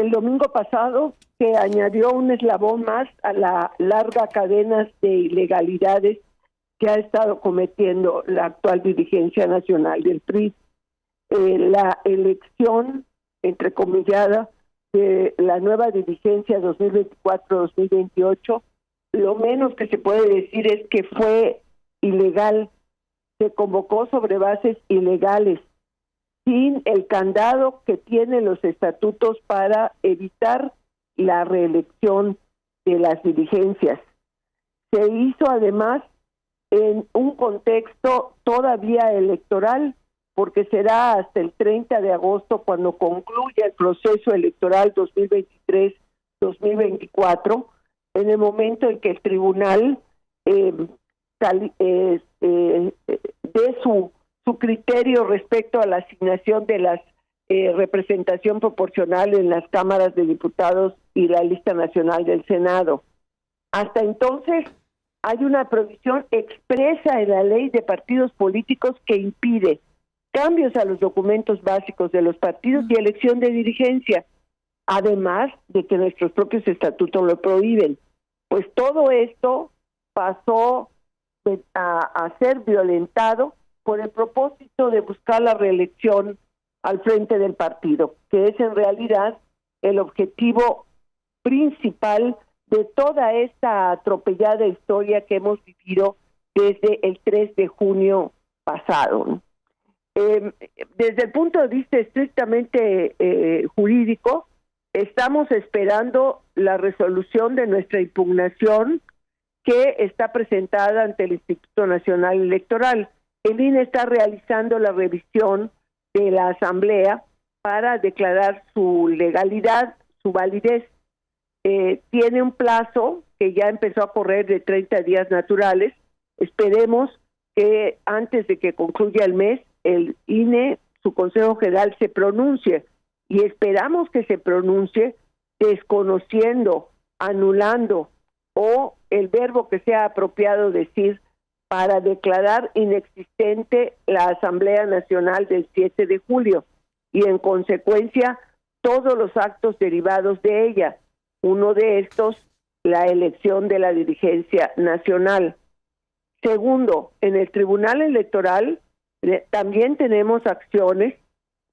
el domingo pasado se añadió un eslabón más a la larga cadena de ilegalidades que ha estado cometiendo la actual dirigencia nacional del PRI. La elección, entrecomillada, de la nueva dirigencia 2024-2028, lo menos que se puede decir es que fue ilegal. Se convocó sobre bases ilegales, sin el candado que tienen los estatutos para evitar la reelección de las dirigencias. Se hizo además en un contexto todavía electoral, porque será hasta el 30 de agosto cuando concluya el proceso electoral 2023-2024, en el momento en que el tribunal dé su criterio respecto a la asignación de la representación proporcional en las cámaras de diputados y la lista nacional del Senado. Hasta entonces hay una provisión expresa en la ley de partidos políticos que impide cambios a los documentos básicos de los partidos y elección de dirigencia, además de que nuestros propios estatutos lo prohíben. Pues todo esto pasó a ser violentado por el propósito de buscar la reelección al frente del partido, que es en realidad el objetivo principal de toda esta atropellada historia que hemos vivido desde el 3 de junio pasado. Desde el punto de vista estrictamente jurídico, estamos esperando la resolución de nuestra impugnación que está presentada ante el Instituto Nacional Electoral. El INE está realizando la revisión de la Asamblea para declarar su legalidad, su validez. Tiene un plazo que ya empezó a correr de 30 días naturales. Esperemos que antes de que concluya el mes, el INE, su Consejo General, se pronuncie, y esperamos que se pronuncie desconociendo, anulando, o el verbo que sea apropiado decir, para declarar inexistente la Asamblea Nacional del 7 de julio y en consecuencia todos los actos derivados de ella. Uno de estos, la elección de la dirigencia nacional. Segundo, en el Tribunal Electoral también tenemos acciones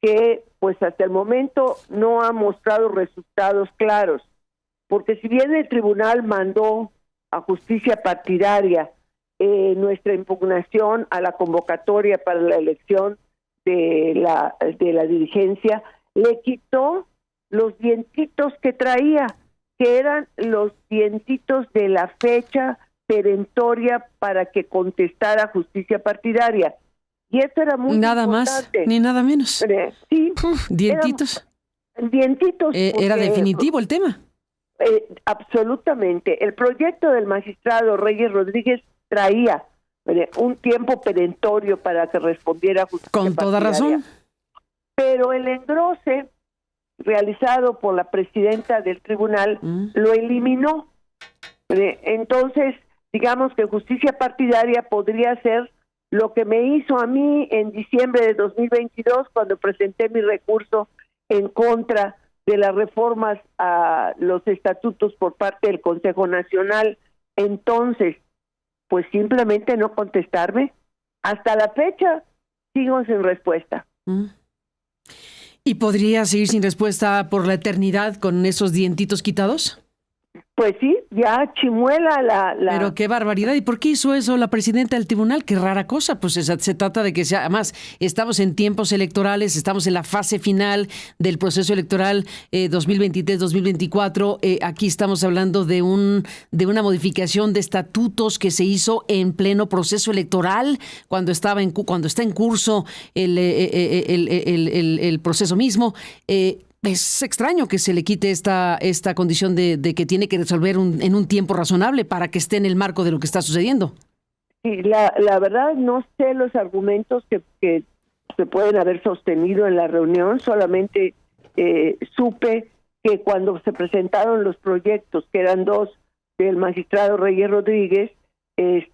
que pues hasta el momento no han mostrado resultados claros, porque si bien el tribunal mandó a justicia partidaria nuestra impugnación a la convocatoria para la elección de la dirigencia, le quitó los dientitos que traía, que eran los dientitos de la fecha perentoria para que contestara justicia partidaria. Y esto era muy nada importante. Más ni nada menos. Sí, dientitos. Dientitos. Era definitivo el tema. Absolutamente. El proyecto del magistrado Reyes Rodríguez traía un tiempo perentorio para que respondiera justicia con toda partidaria. razón. Pero el engrose realizado por la presidenta del tribunal lo eliminó. Entonces, digamos que justicia partidaria podría ser lo que me hizo a mí en diciembre de 2022 cuando presenté mi recurso en contra de las reformas a los estatutos por parte del Consejo Nacional. Entonces, pues simplemente no contestarme. Hasta la fecha sigo sin respuesta. ¿Y podría seguir sin respuesta por la eternidad con esos dientitos quitados? Pues sí, ya chimuela la... Pero qué barbaridad. ¿Y por qué hizo eso la presidenta del tribunal? Qué rara cosa. Pues se trata de que sea... Además, estamos en tiempos electorales, estamos en la fase final del proceso electoral 2023-2024. Aquí estamos hablando de una modificación de estatutos que se hizo en pleno proceso electoral, cuando está en curso el proceso mismo. Es extraño que se le quite esta condición de que tiene que resolver en un tiempo razonable para que esté en el marco de lo que está sucediendo. Sí, la verdad no sé los argumentos que se pueden haber sostenido en la reunión, solamente supe que cuando se presentaron los proyectos, que eran 2 del magistrado Reyes Rodríguez, 3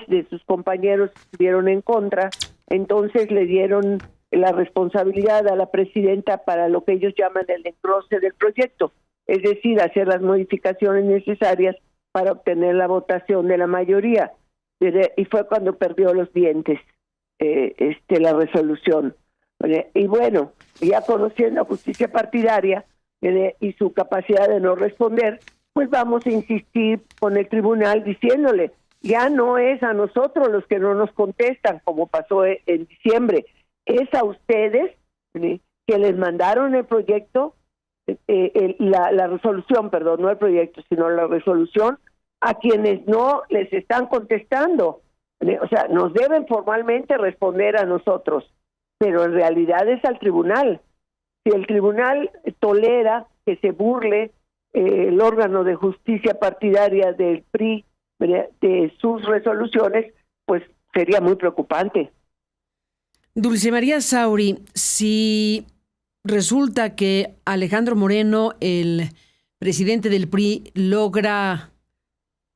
de sus compañeros estuvieron en contra, entonces le dieron la responsabilidad a la presidenta para lo que ellos llaman el engrose del proyecto, es decir, hacer las modificaciones necesarias para obtener la votación de la mayoría. Y fue cuando perdió los dientes la resolución. Y bueno, ya conociendo a Justicia Partidaria y su capacidad de no responder, pues vamos a insistir con el tribunal diciéndole, ya no es a nosotros los que no nos contestan, como pasó en diciembre, es a ustedes que les mandaron el proyecto, la resolución, perdón, no el proyecto, sino la resolución, a quienes no les están contestando. O sea, nos deben formalmente responder a nosotros, pero en realidad es al tribunal. Si el tribunal tolera que se burle el órgano de justicia partidaria del PRI de sus resoluciones, pues sería muy preocupante. Dulce María Sauri, si resulta que Alejandro Moreno, el presidente del PRI, logra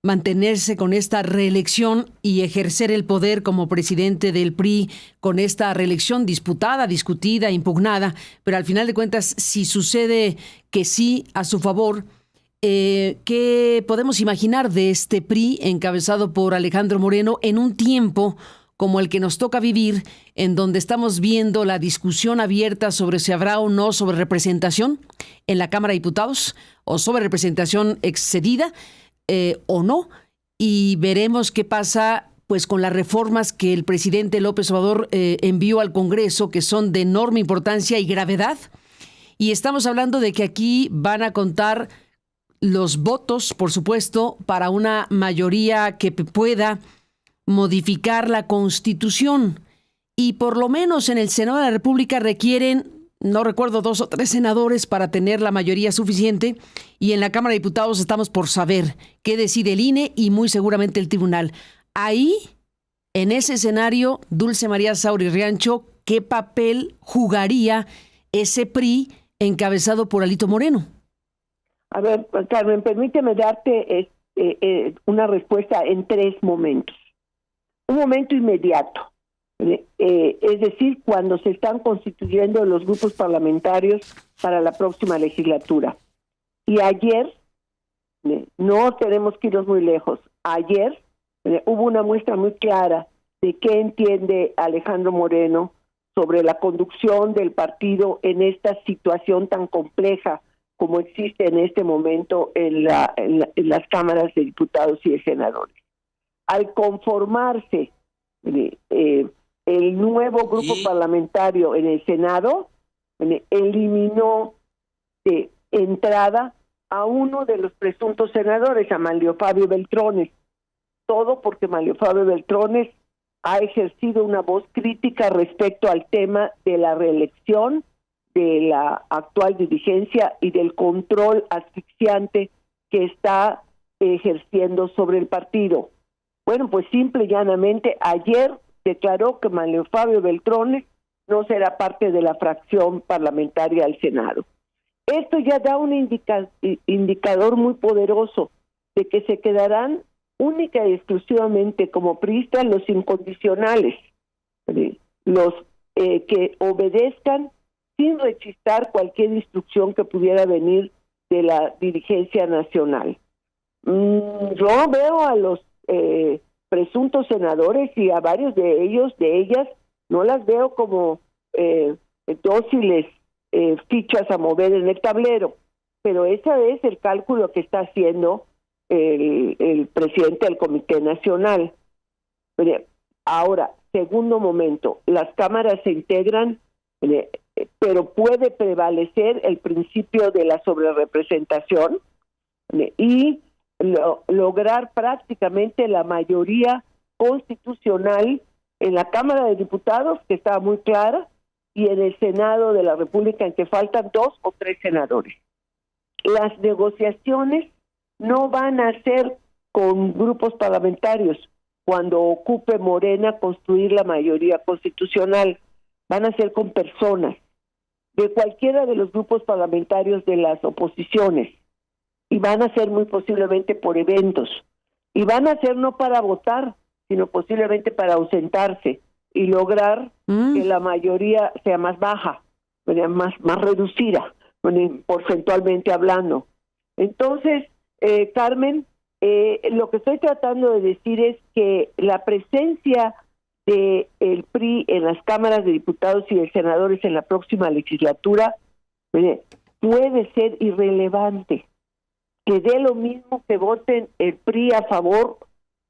mantenerse con esta reelección y ejercer el poder como presidente del PRI con esta reelección disputada, discutida, impugnada, pero al final de cuentas, si sucede que sí a su favor, ¿qué podemos imaginar de este PRI encabezado por Alejandro Moreno en un tiempo como el que nos toca vivir, en donde estamos viendo la discusión abierta sobre si habrá o no sobre representación en la Cámara de Diputados o sobre representación excedida o no? Y veremos qué pasa pues con las reformas que el presidente López Obrador envió al Congreso, que son de enorme importancia y gravedad. Y estamos hablando de que aquí van a contar los votos, por supuesto, para una mayoría que pueda modificar la Constitución. Y por lo menos en el Senado de la República requieren, no recuerdo, 2 o 3 senadores para tener la mayoría suficiente. Y en la Cámara de Diputados estamos por saber qué decide el INE y muy seguramente el tribunal. Ahí, en ese escenario, Dulce María Sauri Riancho, ¿qué papel jugaría ese PRI encabezado por Alito Moreno? A ver, Carmen, permíteme darte una respuesta en 3 momentos. Un momento inmediato, es decir, cuando se están constituyendo los grupos parlamentarios para la próxima legislatura. Y ayer, no tenemos que irnos muy lejos, ayer hubo una muestra muy clara de qué entiende Alejandro Moreno sobre la conducción del partido en esta situación tan compleja como existe en este momento en las cámaras de diputados y de senadores. Al conformarse el nuevo grupo parlamentario en el Senado, eliminó de entrada a uno de los presuntos senadores, a Manlio Fabio Beltrones. Todo porque Manlio Fabio Beltrones ha ejercido una voz crítica respecto al tema de la reelección de la actual dirigencia y del control asfixiante que está ejerciendo sobre el partido. Bueno, pues simple y llanamente ayer declaró que Manlio Fabio Beltrones no será parte de la fracción parlamentaria del Senado. Esto ya da un indicador muy poderoso de que se quedarán única y exclusivamente como priistas los incondicionales, los que obedezcan sin rechistar cualquier instrucción que pudiera venir de la dirigencia nacional. Yo veo a los presuntos senadores y a varios de ellas, no las veo como dóciles fichas a mover en el tablero, pero ese es el cálculo que está haciendo el presidente del Comité Nacional. Ahora, segundo momento, las cámaras se integran, pero puede prevalecer el principio de la sobrerepresentación y lograr prácticamente la mayoría constitucional en la Cámara de Diputados, que estaba muy clara, y en el Senado de la República, en que faltan 2 o 3 senadores. Las negociaciones no van a ser con grupos parlamentarios cuando ocupe Morena construir la mayoría constitucional, van a ser con personas de cualquiera de los grupos parlamentarios de las oposiciones, y van a ser muy posiblemente por eventos, y van a ser no para votar, sino posiblemente para ausentarse y lograr que la mayoría sea más baja, más reducida, porcentualmente hablando. Entonces, Carmen, lo que estoy tratando de decir es que la presencia de el PRI en las cámaras de diputados y de senadores en la próxima legislatura puede ser irrelevante, que dé lo mismo que voten el PRI a favor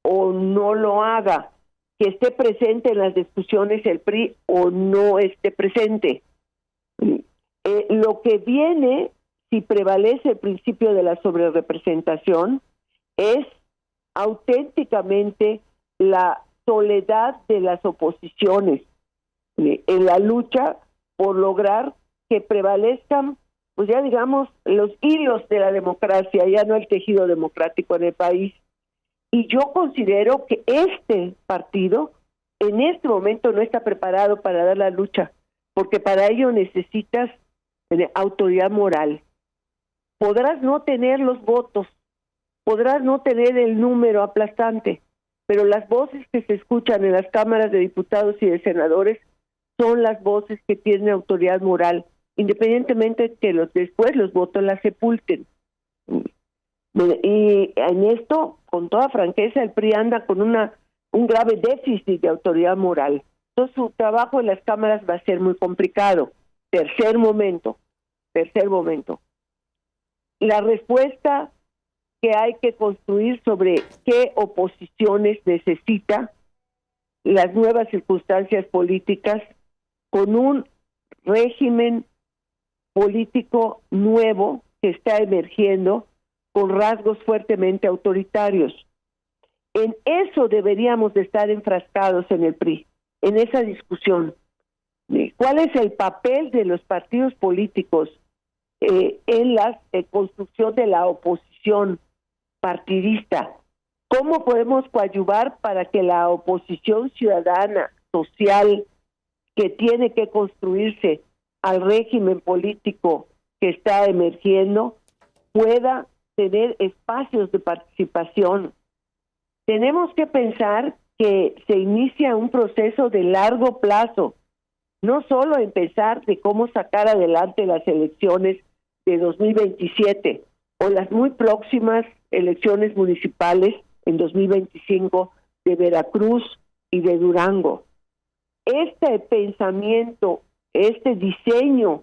o no lo haga, que esté presente en las discusiones el PRI o no esté presente. Lo que viene, si prevalece el principio de la sobrerepresentación, es auténticamente la soledad de las oposiciones en la lucha por lograr que prevalezcan, pues ya digamos, los hilos de la democracia, ya no el tejido democrático en el país. Y yo considero que este partido en este momento no está preparado para dar la lucha, porque para ello necesitas autoridad moral. Podrás no tener los votos, podrás no tener el número aplastante, pero las voces que se escuchan en las cámaras de diputados y de senadores son las voces que tienen autoridad moral, independientemente de que después los votos las sepulten. Y en esto, con toda franqueza, el PRI anda con un grave déficit de autoridad moral. Entonces su trabajo en las cámaras va a ser muy complicado. Tercer momento. La respuesta que hay que construir sobre qué oposiciones necesita las nuevas circunstancias políticas con un régimen político nuevo que está emergiendo con rasgos fuertemente autoritarios. En eso deberíamos de estar enfrascados en el PRI, en esa discusión. ¿Cuál es el papel de los partidos políticos en la construcción de la oposición partidista? ¿Cómo podemos coadyuvar para que la oposición ciudadana, social, que tiene que construirse al régimen político que está emergiendo, pueda tener espacios de participación? Tenemos que pensar que se inicia un proceso de largo plazo, no solo en pensar de cómo sacar adelante las elecciones de 2027 o las muy próximas elecciones municipales en 2025 de Veracruz y de Durango. Este pensamiento, este diseño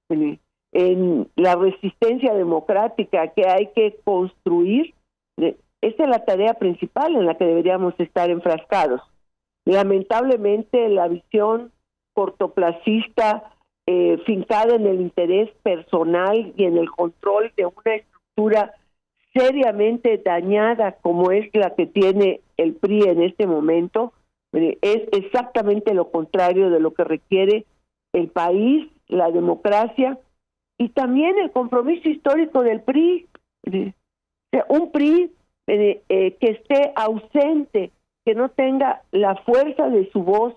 en la resistencia democrática que hay que construir, esta es la tarea principal en la que deberíamos estar enfrascados. Lamentablemente, la visión cortoplacista, fincada en el interés personal y en el control de una estructura seriamente dañada como es la que tiene el PRI en este momento, es exactamente lo contrario de lo que requiere el país, la democracia y también el compromiso histórico del PRI. Un PRI que esté ausente, que no tenga la fuerza de su voz,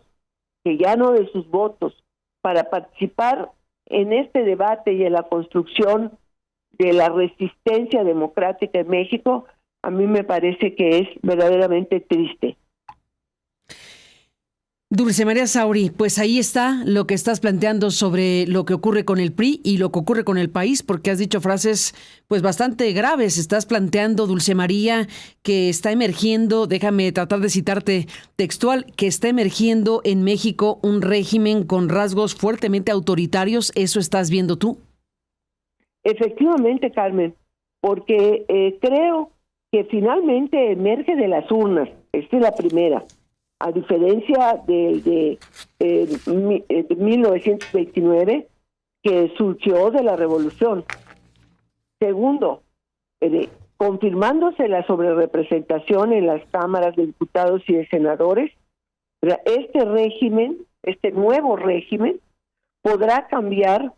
que ya no de sus votos, para participar en este debate y en la construcción de la resistencia democrática en México, a mí me parece que es verdaderamente triste. Dulce María Sauri, pues ahí está lo que estás planteando sobre lo que ocurre con el PRI y lo que ocurre con el país, porque has dicho frases pues bastante graves. Estás planteando, Dulce María, que está emergiendo, déjame tratar de citarte textual, que está emergiendo en México un régimen con rasgos fuertemente autoritarios. ¿Eso estás viendo tú? Efectivamente, Carmen, porque creo que finalmente emerge de las urnas. Esta es la primera. A diferencia de 1929, que surgió de la revolución. Segundo, confirmándose la sobrerepresentación en las cámaras de diputados y de senadores, este régimen, este nuevo régimen, podrá cambiar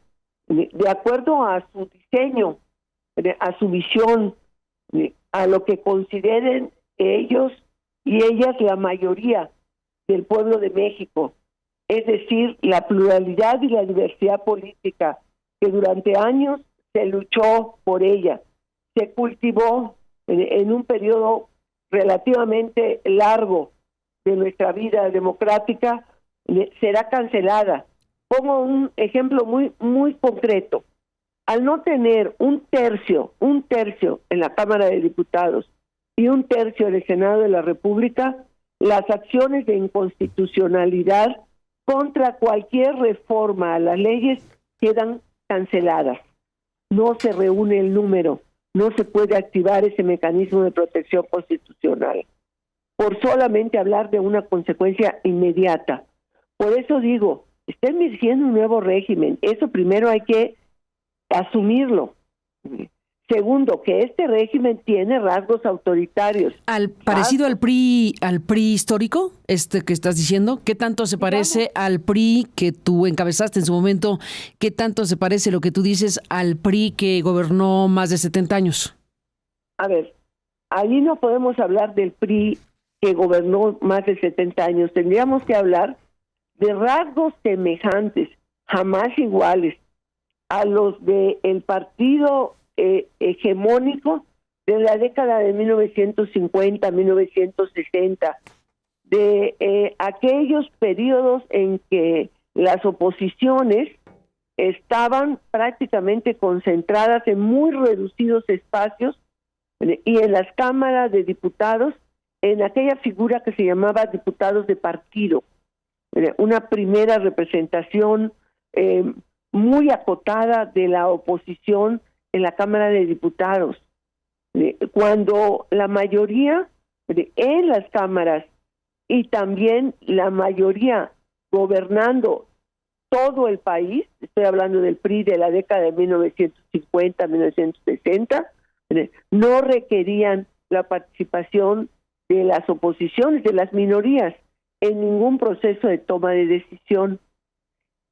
de acuerdo a su diseño, a su visión, a lo que consideren ellos y ellas la mayoría del pueblo de México, es decir, la pluralidad y la diversidad política que durante años se luchó por ella, se cultivó en un periodo relativamente largo de nuestra vida democrática, será cancelada. Pongo un ejemplo muy concreto. Al no tener un tercio en la Cámara de Diputados y un tercio en el Senado de la República, las acciones de inconstitucionalidad contra cualquier reforma a las leyes quedan canceladas. No se reúne el número, no se puede activar ese mecanismo de protección constitucional, por solamente hablar de una consecuencia inmediata. Por eso digo, está emergiendo un nuevo régimen. Eso primero hay que asumirlo. Segundo, que este régimen tiene rasgos autoritarios. Parecido al PRI histórico, que estás diciendo, ¿qué tanto se parece al PRI que tú encabezaste en su momento? ¿Qué tanto se parece lo que tú dices al PRI que gobernó más de 70 años? A ver, ahí no podemos hablar del PRI que gobernó más de 70 años. Tendríamos que hablar de rasgos semejantes, jamás iguales, a los del partido hegemónico de la década de 1950, 1960, de aquellos periodos en que las oposiciones estaban prácticamente concentradas en muy reducidos espacios y en las cámaras de diputados, en aquella figura que se llamaba diputados de partido, una primera representación muy acotada de la oposición en la Cámara de Diputados, cuando la mayoría en las cámaras y también la mayoría gobernando todo el país, estoy hablando del PRI de la década de 1950, 1960, no requerían la participación de las oposiciones, de las minorías, en ningún proceso de toma de decisión.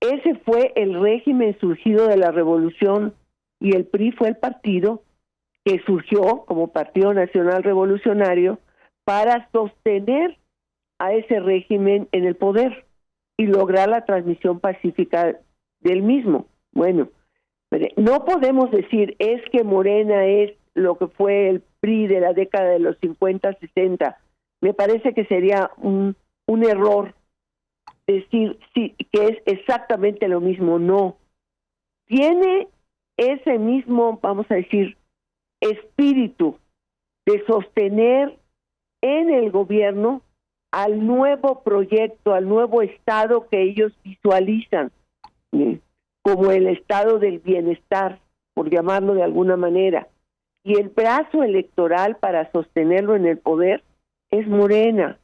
Ese fue el régimen surgido de la revolución, y el PRI fue el partido que surgió como Partido Nacional Revolucionario para sostener a ese régimen en el poder y lograr la transmisión pacífica del mismo. Bueno, no podemos decir es que Morena es lo que fue el PRI de la década de los 50, 60. Me parece que sería un error decir sí, que es exactamente lo mismo. No. Tiene ese mismo, vamos a decir, espíritu de sostener en el gobierno al nuevo proyecto, al nuevo estado que ellos visualizan, como el estado del bienestar, por llamarlo de alguna manera. Y el brazo electoral para sostenerlo en el poder es Morena.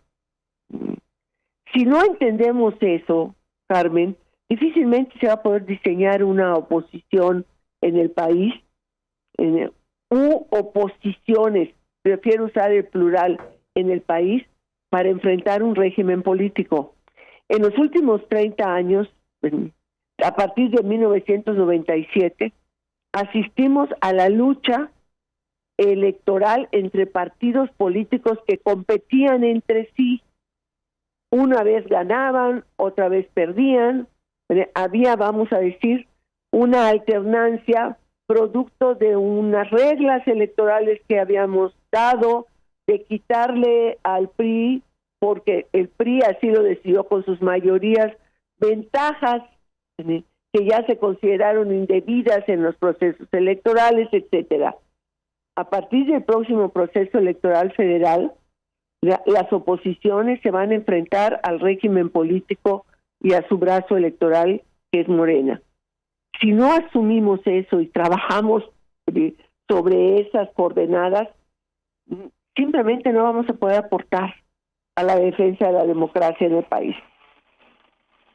Si no entendemos eso, Carmen, difícilmente se va a poder diseñar una oposición en el país, u oposiciones, prefiero usar el plural, en el país, para enfrentar un régimen político. En los últimos 30 años, a partir de 1997, asistimos a la lucha electoral entre partidos políticos que competían entre sí. Una vez ganaban, otra vez perdían. Había, vamos a decir, una alternancia producto de unas reglas electorales que habíamos dado, de quitarle al PRI, porque el PRI así lo decidió con sus mayorías, ventajas que ya se consideraron indebidas en los procesos electorales, etcétera. A partir del próximo proceso electoral federal, las oposiciones se van a enfrentar al régimen político y a su brazo electoral, que es Morena. Si no asumimos eso y trabajamos sobre esas coordenadas, simplemente no vamos a poder aportar a la defensa de la democracia en el país.